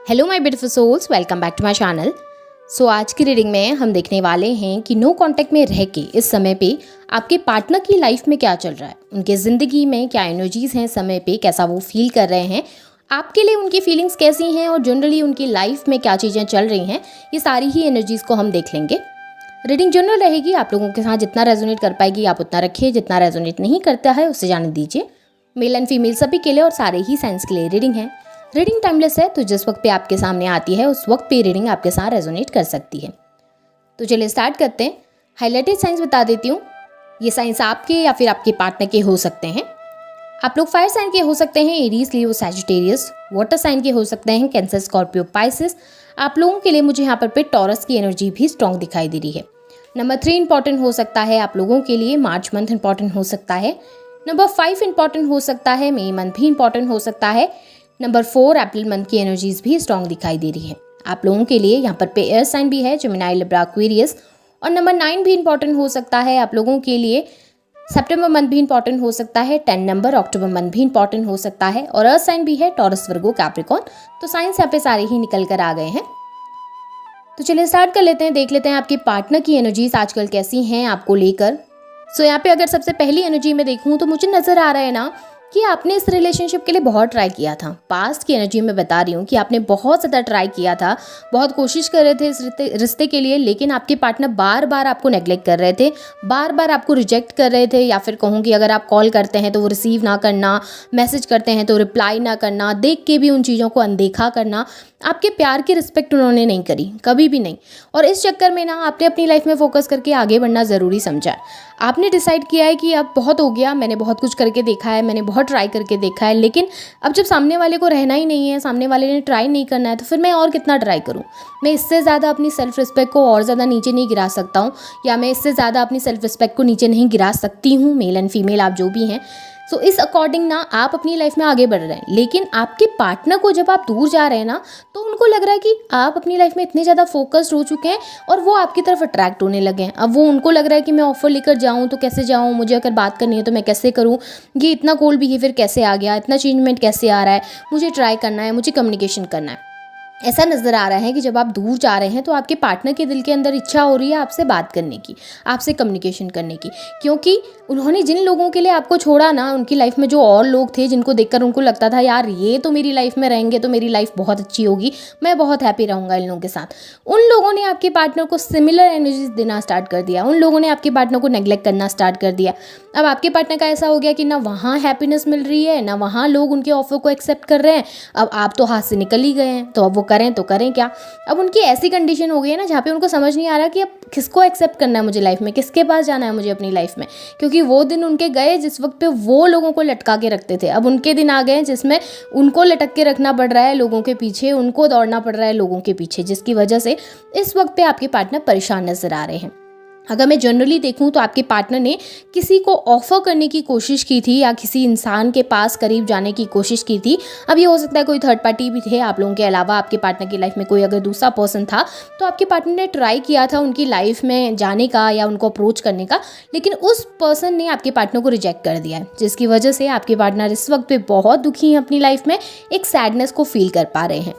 Hello my beautiful souls, welcome back to my channel. So आज की reading में हम देखने वाले हैं कि नो कांटेक्ट में रह के इस समय पे आपके पार्टनर की लाइफ में क्या चल रहा है, उनके ज़िंदगी में क्या एनर्जीज़ हैं, समय पे कैसा वो फील कर रहे हैं, आपके लिए उनकी फीलिंग्स कैसी हैं और जनरली उनकी लाइफ में क्या चीज़ें चल रही हैं। ये सारी ही एनर्जीज़ को हम देख लेंगे। रीडिंग जनरल रहेगी, आप लोगों के साथ जितना रेजोनेट कर पाएगी आप उतना रखिए, जितना रेजोनेट नहीं करता है उससे जाने दीजिए। मेल एंड फीमेल सभी के लिए और सारे ही साइंस के लिए रीडिंग है। रीडिंग टाइमलेस है, तो जिस वक्त पे आपके सामने आती है उस वक्त पे रीडिंग आपके साथ रेजोनेट कर सकती है। तो चलिए स्टार्ट करते हैं। हाईलाइटेड साइंस बता देती हूँ। ये साइंस आपके या फिर आपके पार्टनर के हो सकते हैं। आप लोग फायर साइन के हो सकते हैं, एरीज, लियो, सैजिटेरियस। वाटर साइन के हो सकते हैं, कैंसर, स्कॉर्पियो, पाइसेस। आप लोगों के लिए मुझे यहाँ पर टॉरस की एनर्जी भी स्ट्रॉन्ग दिखाई दे रही है। नंबर 3 इंपॉर्टेंट हो सकता है आप लोगों के लिए, मार्च मंथ इंपॉर्टेंट हो सकता है। नंबर 5 इंपॉर्टेंट हो सकता है, मई मंथ भी इंपॉर्टेंट हो सकता है। नंबर 4 अप्रैल मंथ की एनर्जीज भी स्ट्रॉन्ग दिखाई दे रही है आप लोगों के लिए। यहाँ पर पे एयर साइन भी है, जेमिनी, लिब्रा, एक्वेरियस। और नंबर 9 भी इंपॉर्टेंट हो सकता है आप लोगों के लिए। सितंबर मंथ भी इंपॉर्टेंट हो सकता है। 10 नंबर अक्टूबर मंथ भी इंपॉर्टेंट हो सकता है। और अर्थ साइन भी है, टॉरस, वर्गो, कैप्रिकॉर्न। तो साइंस यहाँ पे सारे ही निकल कर आ गए हैं। तो चलिए स्टार्ट कर लेते हैं, देख लेते हैं आपके पार्टनर की एनर्जीज आजकल कैसी हैं आपको लेकर। सो यहाँ पे अगर सबसे पहली एनर्जी में देखूँ तो मुझे नज़र आ रहा है ना कि आपने इस रिलेशनशिप के लिए बहुत ट्राई किया था। पास्ट की एनर्जी में बता रही हूँ कि आपने बहुत ज़्यादा ट्राई किया था, बहुत कोशिश कर रहे थे इस रिश्ते के लिए, लेकिन आपके पार्टनर बार बार आपको नेग्लेक्ट कर रहे थे, बार बार आपको रिजेक्ट कर रहे थे। या फिर कहूँ कि अगर आप कॉल करते हैं तो वो रिसीव ना करना, मैसेज करते हैं तो रिप्लाई ना करना, देख के भी उन चीज़ों को अनदेखा करना। आपके प्यार की रिस्पेक्ट उन्होंने नहीं करी, कभी भी नहीं। और इस चक्कर में ना आपने अपनी लाइफ में फोकस करके आगे बढ़ना ज़रूरी समझा। आपने डिसाइड किया है कि अब बहुत हो गया, मैंने बहुत कुछ करके देखा है, मैंने बहुत ट्राई करके देखा है, लेकिन अब जब सामने वाले को रहना ही नहीं है, सामने वाले ने ट्राई नहीं करना है, तो फिर मैं और कितना ट्राई करूँ। मैं इससे ज़्यादा अपनी सेल्फ रिस्पेक्ट को और ज़्यादा नीचे नहीं गिरा सकता हूँ, या मैं इससे ज़्यादा अपनी सेल्फ रिस्पेक्ट को नीचे नहीं गिरा सकती हूँ। मेल एंड फीमेल आप जो भी हैं, सो इस अकॉर्डिंग ना आप अपनी लाइफ में आगे बढ़ रहे हैं। लेकिन आपके पार्टनर को जब आप दूर जा रहे हैं ना, तो उनको लग रहा है कि आप अपनी लाइफ में इतने ज़्यादा फोकस्ड हो चुके हैं और वो आपकी तरफ अट्रैक्ट होने लगे हैं। अब वो उनको लग रहा है कि मैं ऑफर लेकर जाऊँ तो कैसे जाऊँ, मुझे अगर बात करनी है तो मैं कैसे करूँ, ये इतना कोल्ड बिहेवियर कैसे आ गया, इतना चेंजमेंट कैसे आ रहा है, मुझे ट्राई करना है, मुझे कम्युनिकेशन करना है। ऐसा नज़र आ रहा है कि जब आप दूर जा रहे हैं तो आपके पार्टनर के दिल के अंदर इच्छा हो रही है आपसे बात करने की, आपसे कम्युनिकेशन करने की, क्योंकि उन्होंने जिन लोगों के लिए आपको छोड़ा ना, उनकी लाइफ में जो और लोग थे जिनको देखकर उनको लगता था यार ये तो मेरी लाइफ में रहेंगे तो मेरी लाइफ बहुत अच्छी होगी, मैं बहुत हैप्पी रहूँगा इन लोगों के साथ, उन लोगों ने आपके पार्टनर को सिमिलर एनर्जीज देना स्टार्ट कर दिया, उन लोगों ने आपके पार्टनर को नेग्लेक्ट करना स्टार्ट कर दिया। अब आपके पार्टनर का ऐसा हो गया कि ना वहाँ हैप्पीनेस मिल रही है, ना वहाँ लोग उनके ऑफर को एक्सेप्ट कर रहे हैं। अब आप तो हाथ से निकल ही गए हैं, तो अब वो करें तो करें क्या। अब उनकी ऐसी कंडीशन हो गई है ना जहाँ पे उनको समझ नहीं आ रहा कि अब किसको एक्सेप्ट करना है मुझे लाइफ में, किसके पास जाना है मुझे अपनी लाइफ में। क्योंकि वो दिन उनके गए जिस वक्त पे वो लोगों को लटका के रखते थे, अब उनके दिन आ गए जिसमें उनको लटक के रखना पड़ रहा है लोगों के पीछे, उनको दौड़ना पड़ रहा है लोगों के पीछे, जिसकी वजह से इस वक्त पे आपके पार्टनर परेशान नजर आ रहे हैं। अगर मैं जनरली देखूं तो आपके पार्टनर ने किसी को ऑफर करने की कोशिश की थी या किसी इंसान के पास करीब जाने की कोशिश की थी। अब ये हो सकता है कोई थर्ड पार्टी भी थे आप लोगों के अलावा, आपके पार्टनर की लाइफ में कोई अगर दूसरा पर्सन था, तो आपके पार्टनर ने ट्राई किया था उनकी लाइफ में जाने का या उनको अप्रोच करने का, लेकिन उस पर्सन ने आपके पार्टनर को रिजेक्ट कर दिया है, जिसकी वजह से आपके पार्टनर इस वक्त पे बहुत दुखी हैं अपनी लाइफ में, एक सैडनेस को फील कर पा रहे हैं।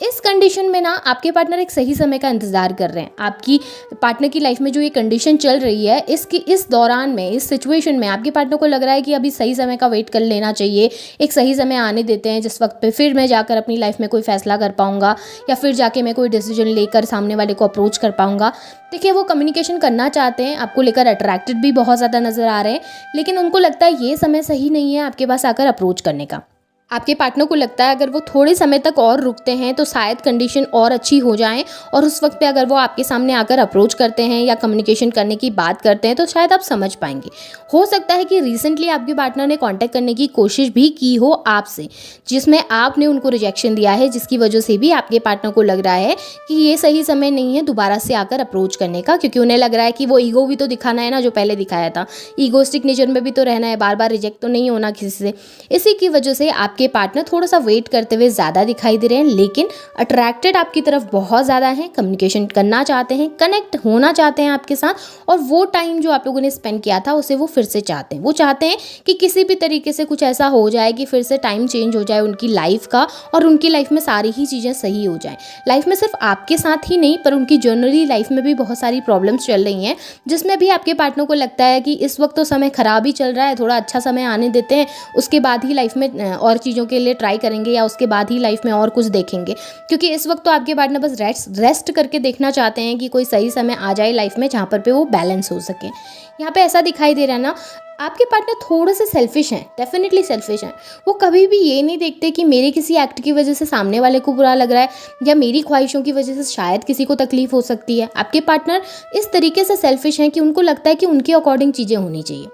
इस कंडीशन में ना आपके पार्टनर एक सही समय का इंतज़ार कर रहे हैं। आपकी पार्टनर की लाइफ में जो ये कंडीशन चल रही है, इस दौरान में, इस सिचुएशन में आपके पार्टनर को लग रहा है कि अभी सही समय का वेट कर लेना चाहिए, एक सही समय आने देते हैं जिस वक्त पे फिर मैं जाकर अपनी लाइफ में कोई फैसला कर पाऊंगा, या फिर जाके मैं कोई डिसीजन लेकर सामने वाले को अप्रोच कर पाऊंगा। देखिए वो कम्युनिकेशन करना चाहते हैं, आपको लेकर अट्रैक्टेड भी बहुत ज़्यादा नज़र आ रहे हैं, लेकिन उनको लगता है ये समय सही नहीं है आपके पास आकर अप्रोच करने का। आपके पार्टनर को लगता है अगर वो थोड़े समय तक और रुकते हैं तो शायद कंडीशन और अच्छी हो जाए, और उस वक्त पे अगर वो आपके सामने आकर अप्रोच करते हैं या कम्युनिकेशन करने की बात करते हैं तो शायद आप समझ पाएंगे। हो सकता है कि रिसेंटली आपके पार्टनर ने कांटेक्ट करने की कोशिश भी की हो आपसे, जिसमें आपने उनको रिजेक्शन दिया है, जिसकी वजह से भी आपके पार्टनर को लग रहा है कि ये सही समय नहीं है दोबारा से आकर अप्रोच करने का, क्योंकि उन्हें लग रहा है कि वो ईगो भी तो दिखाना है ना जो पहले दिखाया था, ईगोस्टिक नेचर में भी तो रहना है, बार बार रिजेक्ट तो नहीं होना किसी से। इसी की वजह से आप आपके पार्टनर थोड़ा सा वेट करते हुए ज़्यादा दिखाई दे रहे हैं, लेकिन अट्रैक्टेड आपकी तरफ बहुत ज़्यादा हैं, कम्युनिकेशन करना चाहते हैं, कनेक्ट होना चाहते हैं आपके साथ, और वो टाइम जो आप लोगों ने स्पेंड किया था उसे वो फिर से चाहते हैं। वो चाहते हैं कि किसी भी तरीके से कुछ ऐसा हो जाए कि फिर से टाइम चेंज हो जाए उनकी लाइफ का, और उनकी लाइफ में सारी ही चीज़ें सही हो जाएं। लाइफ में सिर्फ आपके साथ ही नहीं, पर उनकी जनरली लाइफ में भी बहुत सारी प्रॉब्लम्स चल रही हैं, जिसमें भी आपके पार्टनर को लगता है कि इस वक्त तो समय ख़राब ही चल रहा है, थोड़ा अच्छा समय आने देते हैं, उसके बाद ही लाइफ में और चीज़ों के लिए ट्राई करेंगे, या उसके बाद ही लाइफ में और कुछ देखेंगे। क्योंकि इस वक्त तो आपके पार्टनर बस रेस्ट करके देखना चाहते हैं कि कोई सही समय आ जाए लाइफ में जहाँ पर वो बैलेंस हो सके। यहाँ पे ऐसा दिखाई दे रहा है ना, आपके पार्टनर थोड़े से सेल्फिश हैं, डेफिनेटली सेल्फिश हैं। वो कभी भी ये नहीं देखते कि मेरे किसी एक्ट की वजह से सामने वाले को बुरा लग रहा है, या मेरी ख्वाहिशों की वजह से शायद किसी को तकलीफ हो सकती है। आपके पार्टनर इस तरीके से सेल्फिश हैं कि उनको लगता है कि उनके अकॉर्डिंग चीज़ें होनी चाहिए,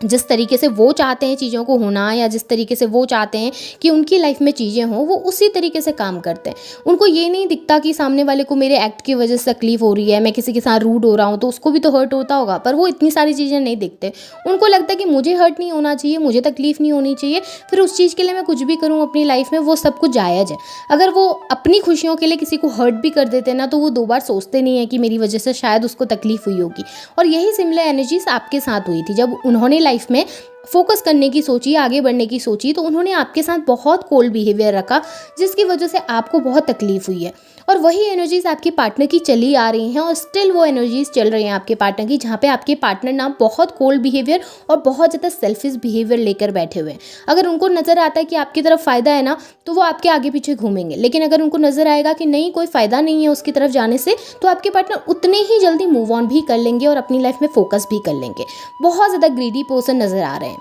जिस तरीके से वो चाहते हैं चीज़ों को होना, या जिस तरीके से वो चाहते हैं कि उनकी लाइफ में चीज़ें हों, वो उसी तरीके से काम करते हैं। उनको ये नहीं दिखता कि सामने वाले को मेरे एक्ट की वजह से तकलीफ हो रही है, मैं किसी के साथ रूड हो रहा हूँ तो उसको भी तो हर्ट होता होगा, पर वो इतनी सारी चीज़ें नहीं दिखते। उनको लगता है कि मुझे हर्ट नहीं होना चाहिए, मुझे तकलीफ नहीं होनी चाहिए, फिर उस चीज़ के लिए मैं कुछ भी करूँ अपनी लाइफ में, वो सब कुछ जायज़ है। अगर वो अपनी खुशियों के लिए किसी को हर्ट भी कर देते हैं ना, तो वो 2 बार सोचते नहीं है कि मेरी वजह से शायद उसको तकलीफ हुई होगी। और यही सिमिलर एनर्जीज आपके साथ हुई थी। जब उन्होंने लाइफ में फोकस करने की सोची, आगे बढ़ने की सोची, तो उन्होंने आपके साथ बहुत कोल्ड बिहेवियर रखा, जिसकी वजह से आपको बहुत तकलीफ हुई है। और वही एनर्जीज आपके पार्टनर की चली आ रही हैं, और स्टिल वो एनर्जीज चल रही हैं आपके पार्टनर की, जहाँ पे आपके पार्टनर ना बहुत कोल्ड बिहेवियर और बहुत ज़्यादा सेल्फिश बिहेवियर लेकर बैठे हुए हैं। अगर उनको नज़र आता है कि आपकी तरफ फ़ायदा है ना, तो वो आपके आगे पीछे घूमेंगे, लेकिन अगर उनको नज़र आएगा कि नहीं, कोई फ़ायदा नहीं है उसकी तरफ जाने से, तो आपके पार्टनर उतने ही जल्दी मूव ऑन भी कर लेंगे और अपनी लाइफ में फोकस भी कर लेंगे। बहुत ज़्यादा ग्रीडी पर्सन नज़र आ रहे हैं।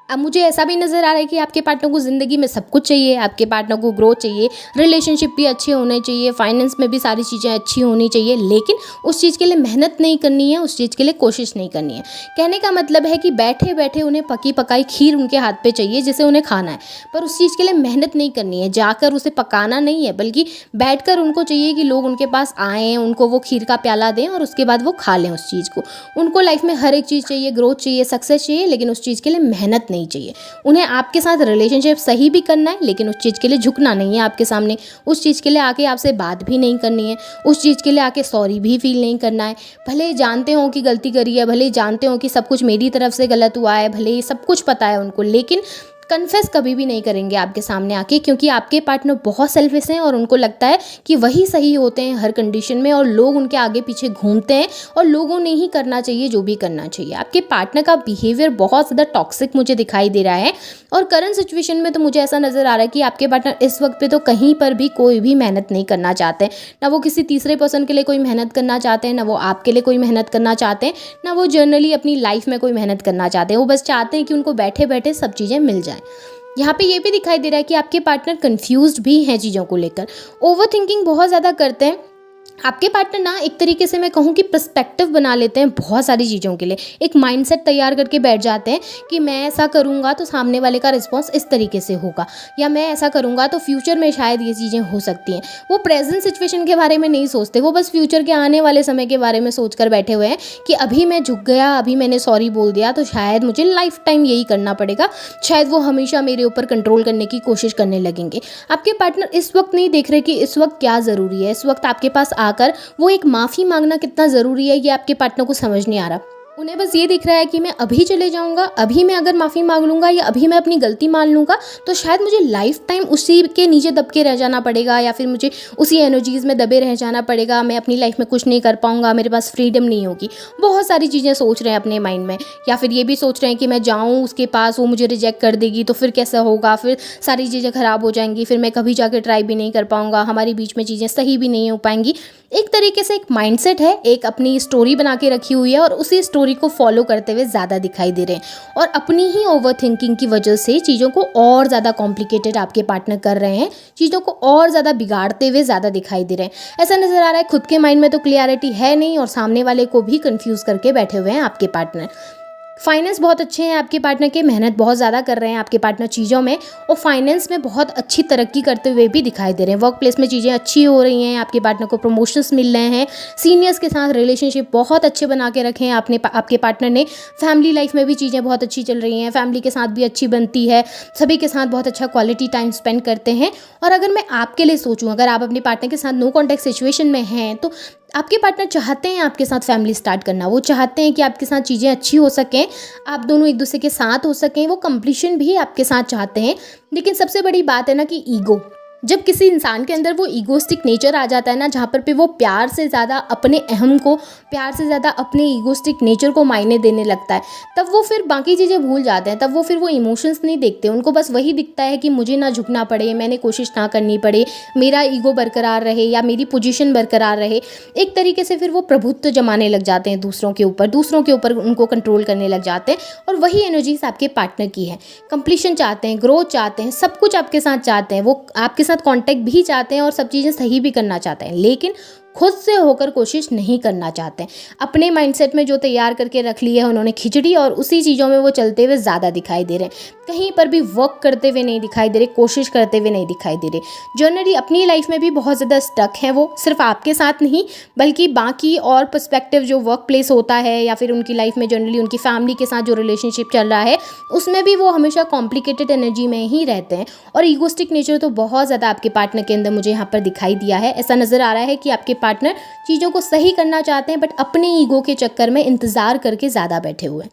अब मुझे ऐसा भी नज़र आ रहा है कि आपके पार्टनर को ज़िंदगी में सब कुछ चाहिए, आपके पार्टनर को ग्रोथ चाहिए, रिलेशनशिप भी अच्छे होने चाहिए, फाइनेंस में भी सारी चीज़ें अच्छी होनी चाहिए, लेकिन उस चीज़ के लिए मेहनत नहीं करनी है, उस चीज़ के लिए कोशिश नहीं करनी है। कहने का मतलब है कि बैठे बैठे उन्हें पकी पकाई खीर उनके हाथ पे चाहिए जिसे उन्हें खाना है, पर उस चीज़ के लिए मेहनत नहीं करनी है, जाकर उसे पकाना नहीं है, बल्कि बैठकर उनको चाहिए कि लोग उनके पास आएँ, उनको वो खीर का प्याला दें और उसके बाद वो खा लें उस चीज़ को। उनको लाइफ में हर एक चीज़ चाहिए, ग्रोथ चाहिए, सक्सेस चाहिए, लेकिन उस चीज़ के लिए मेहनत नहीं चाहिए। उन्हें आपके साथ रिलेशनशिप सही भी करना है, लेकिन उस चीज़ के लिए झुकना नहीं है आपके सामने, उस चीज़ के लिए आके आपसे बात भी नहीं करनी है, उस चीज़ के लिए आके सॉरी भी फील नहीं करना है। भले ही जानते हो कि गलती करी है, भले ही जानते हो कि सब कुछ मेरी तरफ से गलत हुआ है, भले ही सब कुछ पता है उनको, लेकिन कन्फेस कभी भी नहीं करेंगे आपके सामने आके, क्योंकि आपके पार्टनर बहुत सेल्फिश हैं और उनको लगता है कि वही सही होते हैं हर कंडीशन में, और लोग उनके आगे पीछे घूमते हैं, और लोगों ने ही करना चाहिए जो भी करना चाहिए। आपके पार्टनर का बिहेवियर बहुत ज़्यादा टॉक्सिक मुझे दिखाई दे रहा है, और करंट सिचुएशन में तो मुझे ऐसा नज़र आ रहा है कि आपके पार्टनर इस वक्त पे तो कहीं पर भी कोई भी मेहनत नहीं करना चाहते हैं। ना वो किसी तीसरे पर्सन के लिए कोई मेहनत करना चाहते हैं, ना वो आपके लिए कोई मेहनत करना चाहते हैं, ना वो जनरली अपनी लाइफ में कोई मेहनत करना चाहते हैं। वो बस चाहते हैं कि उनको बैठे बैठे सब चीज़ें मिल जाएं। यहाँ पे ये भी दिखाई दे रहा है कि आपके पार्टनर कंफ्यूज्ड भी हैं चीज़ों को लेकर, ओवर थिंकिंग बहुत ज़्यादा करते हैं। आपके पार्टनर ना एक तरीके से मैं कहूँ कि पर्सपेक्टिव बना लेते हैं बहुत सारी चीज़ों के लिए, एक माइंडसेट तैयार करके बैठ जाते हैं कि मैं ऐसा करूँगा तो सामने वाले का रिस्पॉन्स इस तरीके से होगा, या मैं ऐसा करूँगा तो फ्यूचर में शायद ये चीज़ें हो सकती हैं। वो प्रेजेंट सिचुएशन के बारे में नहीं सोचते, वो बस फ्यूचर के आने वाले समय के बारे में सोच कर बैठे हुए हैं कि अभी मैं झुक गया, अभी मैंने सॉरी बोल दिया तो शायद मुझे लाइफ टाइम यही करना पड़ेगा, शायद वो हमेशा मेरे ऊपर कंट्रोल करने की कोशिश करने लगेंगे। आपके पार्टनर इस वक्त नहीं देख रहे कि इस वक्त क्या ज़रूरी है, इस वक्त आपके पास आकर वो एक माफ़ी मांगना कितना ज़रूरी है, ये आपके पार्टनर को समझ नहीं आ रहा। उन्हें बस ये दिख रहा है कि मैं अभी चले जाऊंगा, अभी मैं अगर माफ़ी मांग लूँगा या अभी मैं अपनी गलती मान लूँगा तो शायद मुझे लाइफ टाइम उसी के नीचे दब के रह जाना पड़ेगा, या फिर मुझे उसी एनर्जीज़ में दबे रह जाना पड़ेगा, मैं अपनी लाइफ में कुछ नहीं कर पाऊँगा, मेरे पास फ्रीडम नहीं होगी। बहुत सारी चीज़ें सोच रहे हैं अपने माइंड में, या फिर ये भी सोच रहे हैं कि मैं जाऊँ उसके पास, वो मुझे रिजेक्ट कर देगी तो फिर कैसा होगा, फिर सारी चीज़ें ख़राब हो जाएंगी, फिर मैं कभी जाके ट्राई भी नहीं कर पाऊँगा, हमारे बीच में चीज़ें सही भी नहीं हो पाएंगी। एक तरीके से एक माइंडसेट है, एक अपनी स्टोरी बना के रखी हुई है और उसी स्टोरी को फॉलो करते हुए ज़्यादा दिखाई दे रहे हैं, और अपनी ही ओवर थिंकिंग की वजह से चीज़ों को और ज़्यादा कॉम्प्लिकेटेड आपके पार्टनर कर रहे हैं, चीज़ों को और ज़्यादा बिगाड़ते हुए ज़्यादा दिखाई दे रहे हैं। ऐसा नज़र आ रहा है खुद के माइंड में तो क्लियरिटी है नहीं, और सामने वाले को भी कंफ्यूज करके बैठे हुए हैं आपके पार्टनर। फाइनेंस बहुत अच्छे हैं आपके पार्टनर के, मेहनत बहुत ज़्यादा कर रहे हैं आपके पार्टनर चीज़ों में, और फाइनेंस में बहुत अच्छी तरक्की करते हुए भी दिखाई दे रहे हैं। वर्क प्लेस में चीज़ें अच्छी हो रही हैं, आपके पार्टनर को प्रमोशंस मिल रहे हैं, सीनियर्स के साथ रिलेशनशिप बहुत अच्छे बना के रखे हैं आपके पार्टनर ने। फैमिली लाइफ में भी चीज़ें बहुत अच्छी चल रही हैं, फैमिली के साथ भी अच्छी बनती है, सभी के साथ बहुत अच्छा क्वालिटी टाइम स्पेंड करते हैं। और अगर मैं आपके लिए सोचूं, अगर आप अपने पार्टनर के साथ नो कॉन्टैक्ट सिचुएशन में हैं, तो आपके पार्टनर चाहते हैं आपके साथ फैमिली स्टार्ट करना, वो चाहते हैं कि आपके साथ चीज़ें अच्छी हो सकें, आप दोनों एक दूसरे के साथ हो सकें, वो कंप्लीशन भी आपके साथ चाहते हैं। लेकिन सबसे बड़ी बात है ना कि ईगो, जब किसी इंसान के अंदर वो ईगोस्टिक नेचर आ जाता है ना, जहाँ पर वो प्यार से ज़्यादा अपने अहम को, प्यार से ज़्यादा अपने ईगोस्टिक नेचर को मायने देने लगता है, तब वो फिर बाकी चीज़ें भूल जाते हैं। तब वो फिर वो इमोशंस नहीं देखते, उनको बस वही दिखता है कि मुझे ना झुकना पड़े, मैंने कोशिश ना करनी पड़े, मेरा ईगो बरकरार रहे या मेरी पोजीशन बरकरार रहे। एक तरीके से फिर वो प्रभुत्व जमाने लग जाते हैं दूसरों के ऊपर उनको कंट्रोल करने लग जाते हैं। और वही एनर्जीज आपके पार्टनर की है, कंप्लीशन चाहते हैं, ग्रोथ चाहते हैं, सब कुछ आपके साथ चाहते हैं, वो आपके साथ कांटेक्ट भी चाहते हैं और सब चीज़ें सही भी करना चाहते हैं, लेकिन खुद से होकर कोशिश नहीं करना चाहते हैं। अपने माइंडसेट में जो तैयार करके रख ली है उन्होंने खिचड़ी, और उसी चीज़ों में वो चलते हुए ज़्यादा दिखाई दे रहे हैं, कहीं पर भी वर्क करते हुए नहीं दिखाई दे रहे, कोशिश करते हुए नहीं दिखाई दे रहे। जनरली अपनी लाइफ में भी बहुत ज़्यादा स्टक है वो, सिर्फ आपके साथ नहीं बल्कि बाकी और पर्सपेक्टिव जो वर्क प्लेस होता है या फिर उनकी लाइफ में जनरली उनकी फैमिली के साथ जो रिलेशनशिप चल रहा है, उसमें भी वो हमेशा कॉम्प्लिकेटेड एनर्जी में ही रहते हैं। और ईगोस्टिक नेचर तो बहुत ज़्यादा आपके पार्टनर के अंदर मुझे यहाँ पर दिखाई दिया है। ऐसा नज़र आ रहा है कि आपके पार्टनर चीज़ों को सही करना चाहते हैं, बट अपने ईगो के चक्कर में इंतज़ार करके ज़्यादा बैठे हुए हैं।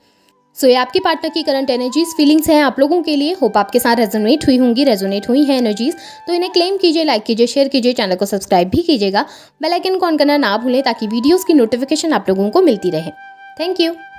सो ये आपके पार्टनर की करंट एनर्जीज, फीलिंग्स हैं आप लोगों के लिए। होप आपके साथ रेजोनेट हुई हैं एनर्जीज, तो इन्हें क्लेम कीजिए, लाइक कीजिए, शेयर कीजिए, चैनल को सब्सक्राइब भी कीजिएगा, बेल आइकन को ऑन करना ना भूलें ताकि वीडियोज़ की नोटिफिकेशन आप लोगों को मिलती रहे। Thank you.